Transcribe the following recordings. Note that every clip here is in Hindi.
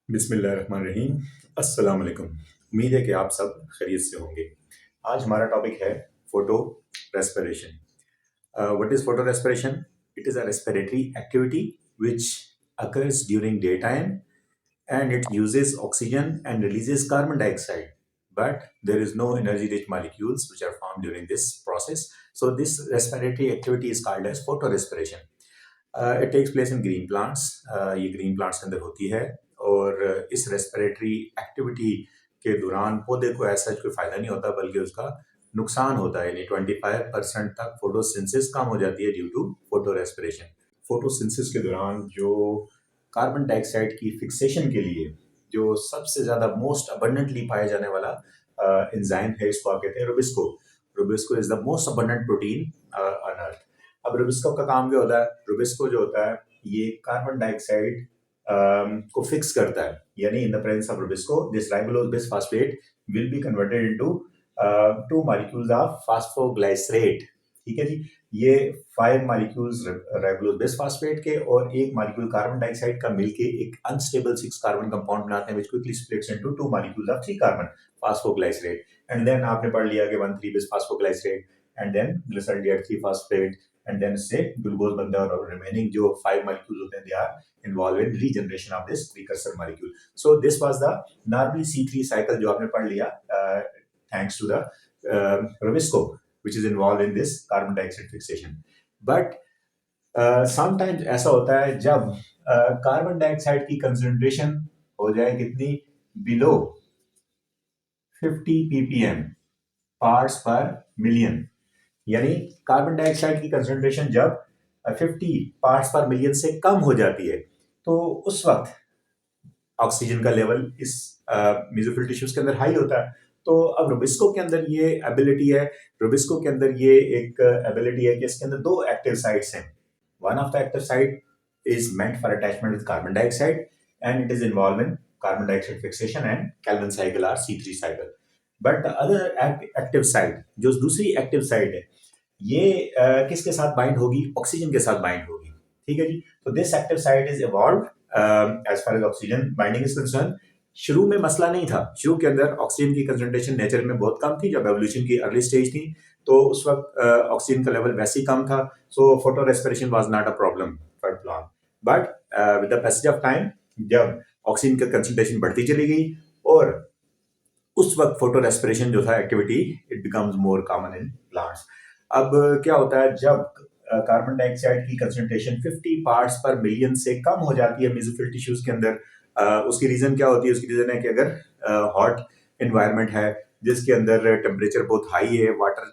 बिस्मिल्लाहिर्रहमानिर्रहीम। अस्सलाम वालेकुम। उम्मीद है कि आप सब खैरियत से होंगे। आज हमारा टॉपिक है photo respiration. What is photo respiration? It is a respiratory activity which occurs during daytime, and it uses oxygen and releases carbon dioxide, but there is no energy rich molecules which are formed during this process. So this respiratory activity is called as photorespiration. It takes place in green plants. ये ग्रीन प्लांट्स के अंदर होती है, और इस रेस्पिरेटरी एक्टिविटी के दौरान पौधे को ऐसा कोई फायदा नहीं होता, बल्कि उसका नुकसान होता है। यानी 25% तक फोटोसिंथेसिस कम हो जाती है due to photorespiration. Photosynthesis के दौरान जो कार्बन डाइऑक्साइड की फिक्सेशन के लिए जो सबसे ज्यादा मोस्ट अबंडेंटली पाया जाने वाला एंजाइम है, इसको आप कहते हैं Rubisco. Rubisco is the most abundant protein on earth. अब रुबिस्को का काम क्या होता है? रुबिस्को जो होता है ये कार्बन डाइऑक्साइड को फिक्स करता है। यानी in the presence of rubisco this ribulose bisphosphate will be converted into two molecules of phosphoglycerate. ठीक है जी। ये 5 मॉलिक्यूल्स राइबोलोज बिसफॉस्फेट के और एक मॉलिक्यूल कार्बन डाइऑक्साइड का मिलके एक अनस्टेबल 6 कार्बन कंपाउंड बनाते हैं, which quickly splits into 2 molecules of 3 carbon phosphoglycerate. And then आपने पढ़ लिया कि 1,3 bisphosphoglycerate and then glyceraldehyde 3 phosphate, and then इससे ग्लूकोज बनता है, और रिमेनिंग जो 5 मॉलिक्यूल्स होते हैं they are involved in regeneration of this precursor molecule. So this was the normally C3 cycle जो आपने पढ़ लिया thanks to the rubisco which is involved in this carbon dioxide fixation. But sometimes ऐसा होता है जब कार्बन डाइऑक्साइड की कंसंट्रेशन हो जाए कितनी, बिलो 50 ppm पार्ट्स पर मिलियन। यानी कार्बन डाइऑक्साइड की कंसंट्रेशन जब 50 पार्ट्स पर मिलियन से कम हो जाती है, तो उस वक्त ऑक्सीजन का लेवल इस मेसोफिल टिश्यूज के अंदर हाई होता है। तो अब रुबिस्को के अंदर ये एबिलिटी है, रुबिस्को के अंदर ये एक एबिलिटी है कि इसके अंदर 2 एक्टिव साइट्स हैं। One of the active site is meant for attachment with carbon dioxide, and it is involved in carbon dioxide fixation and Calvin cycle or C3 cycle. But the other active site, जो दूसरी एक्टिव साइट है, ये किसके साथ बाइंड होगी? ऑक्सीजन के साथ बाइंड होगी। ठीक है जी। तो this active site is evolved as far as oxygen binding is concern. शुरू में मसला नहीं था, शुरू के अंदर ऑक्सीजन की कंसंट्रेशन नेचर में बहुत कम थी, जब एवोल्यूशन की अर्ली स्टेज थी, तो उस वक्त ऑक्सीजन का लेवल वैसे ही कम था। So photo respiration was not a problem for long. But with the passage of time, जब ऑक्सीजन की कंसंट्रेशन बढ़ती चली गई, और उस वक्त फोटो रेस्पिरेशन जो था activity, it becomes more common in plants. अब क्या होता है, जब कार्बन डाइऑक्साइड की कंसंट्रेशन 50 पार्ट्स पर मिलियन से कम हो जाती है मेसोफिल टिश्यूज के अंदर, उसकी रीजन क्या होती है? उसकी रीजन है कि अगर हॉट एनवायरनमेंट है जिसके अंदर टेम्परेचर बहुत हाई है, वाटर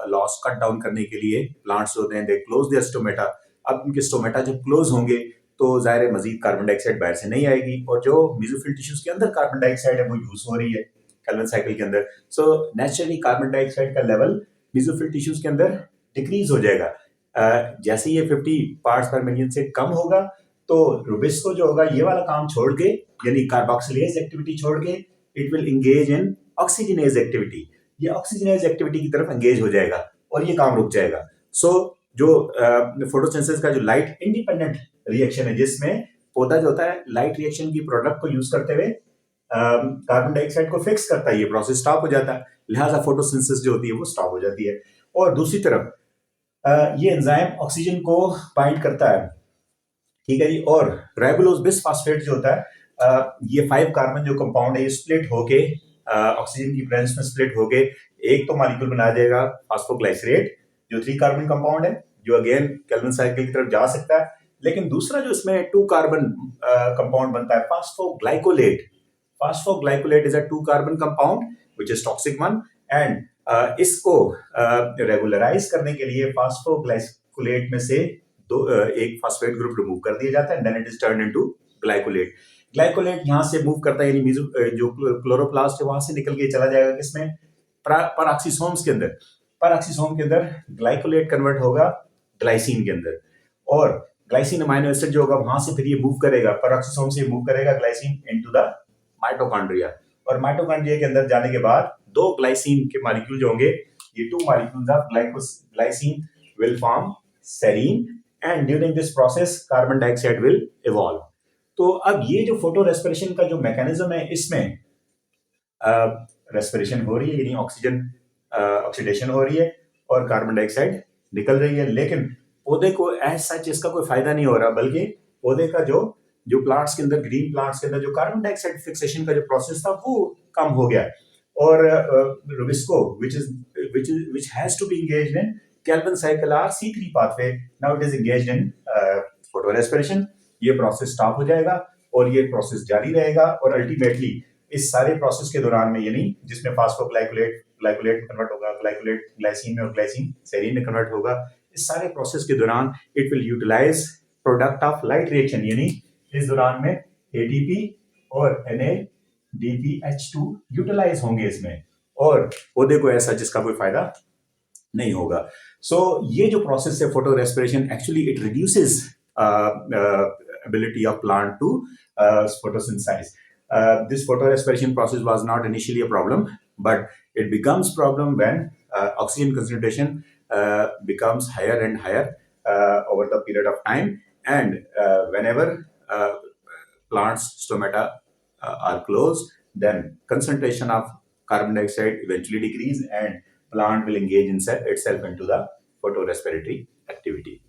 लॉस कट डाउन करने के लिए प्लांट्स होते हैं दे क्लोज देयर स्टोमेटा। अब उनके स्टोमेटा जब क्लोज होंगे तो जाहिर मजीद कार्बन डाइऑक्साइड बाहर से नहीं आएगी, और जो मेसोफिल टिश्यूज के अंदर कार्बन डाइऑक्साइड है वो यूज हो रही है कैल्विन साइकिल के अंदर। सो नेचुरली कार्बन डाइऑक्साइड का लेवल मेसोफिल टिश्यूज के अंदर डिक्रीज हो जाएगा। जैसे ये 50 पार्ट्स पर मिलियन से कम होगा, तो रुबिस्को जो होगा ये वाला काम छोड़ के, यानी कार्बोक्सिलेज एक्टिविटी छोड़ के, it will engage in oxygenase activity. ये ऑक्सीजनेज एक्टिविटी की तरफ एंगेज हो जाएगा और ये काम रुक जाएगा। सो जो फोटोसिंथेसिस का जो लाइट इंडिपेंडेंट रिएक्शन है, जिसमें पौधा जो होता है लाइट रिएक्शन की प्रोडक्ट को यूज करते हुए कार्बन डाइऑक्साइड को फिक्स करता है, ये प्रोसेस स्टॉप हो जाता है, लिहाजा फोटोसिंथेसिस जो होती है वो स्टॉप हो जाती है। और दूसरी तरफ ये एंजाइम ऑक्सीजन को बाइंड करता है। ठीक है जी। और राइबोलोज बिसफॉस्फेट जो होता है, ये 5 कार्बन जो कंपाउंड है, ये स्प्लिट होके ऑक्सीजन की प्रेजेंस में स्प्लिट होके एक तो मॉलिक्यूल बना देगा फास्फोग्लाइसरेट, जो 3 कार्बन कंपाउंड है, जो अगेन केल्विन साइकिल की तरफ जा सकता है। लेकिन दूसरा जो इसमें 2 कार्बन कंपाउंड बनता है, phosphoglycolate. Phosphoglycolate is a 2 carbon compound which is toxic one, and इसको रेगुलराइज करने के लिए फास्फोग्लाइकोलेट में से एक फास्फेट ग्रुप रिमूव कर दिया जाता है, then it is turn into glycolate. Glycolate यहां से मूव करता है, यानी जो क्लोरोप्लास्ट है वहां से निकल के चला जाएगा किसमें? परऑक्सीसोम्स के अंदर। परऑक्सीसोम के अंदर ग्लाइकोलेट कन्वर्ट होगा ग्लाइसिन के अंदर, और ग्लाइसिन अमाइनो एसिड जो होगा वहां से फिर ये मूव करेगा, परऑक्सीसोम से मूव करेगा ग्लाइसिन इनटू द माइटोकॉन्ड्रिया, और माइटोकॉन्ड्रिया के अंदर जाने के बाद 2 ग्लाइसिन के मॉलिक्यूल जो होंगे, ये 2 molecules of glycine will form serine, and during this process carbon dioxide will evolve. तो अब ये जो फोटो रेस्पिरेशन का जो मैकेनिज्म है, इसमें रेस्पिरेशन हो रही है, यानी ऑक्सीजन ऑक्सीडेशन हो रही है और कार्बन डाइऑक्साइड निकल रही है, लेकिन पौधे को एज सच इसका कोई फायदा नहीं हो रहा, बल्कि पौधे का जो जो प्लांट्स के अंदर, ग्रीन प्लांट्स के अंदर जो कार्बन डाइऑक्साइड फिक्सेशन का जो प्रोसेस था वो कम हो गया। और Rubisco which has to be engaged in Calvin cycle or C3 pathway, now it is engaged in photorespiration। ये प्रोसेस स्टॉप हो जाएगा और ये प्रोसेस जारी रहेगा, और अल्टीमेटली इस सारे प्रोसेस के दौरान में, यानी जिसमें फास्फोग्लाइकोलेट ग्लाइकोलेट कन्वर्ट होगा, ग्लाइकोलेट ग्लाइसिन में और ग्लाइसिन सेरीन में कन्वर्ट होगा, इस सारे प्रोसेस के दौरान it will utilize product of light reaction, यानी इस दौरान में एटीपी और NADPH2 यूटिलाइज होंगे इसमें, और पौधे को ऐसा जिसका कोई फायदा नहीं होगा। सो ये जो प्रोसेस है photo respiration, actually it reduces ability of plant to photosynthesize. This photorespiration process was not initially a problem, but it becomes problem when oxygen concentration becomes higher and higher over the period of time, and whenever plants stomata are closed, then concentration of carbon dioxide eventually decrease and plant will engage itself into the photorespiratory activity.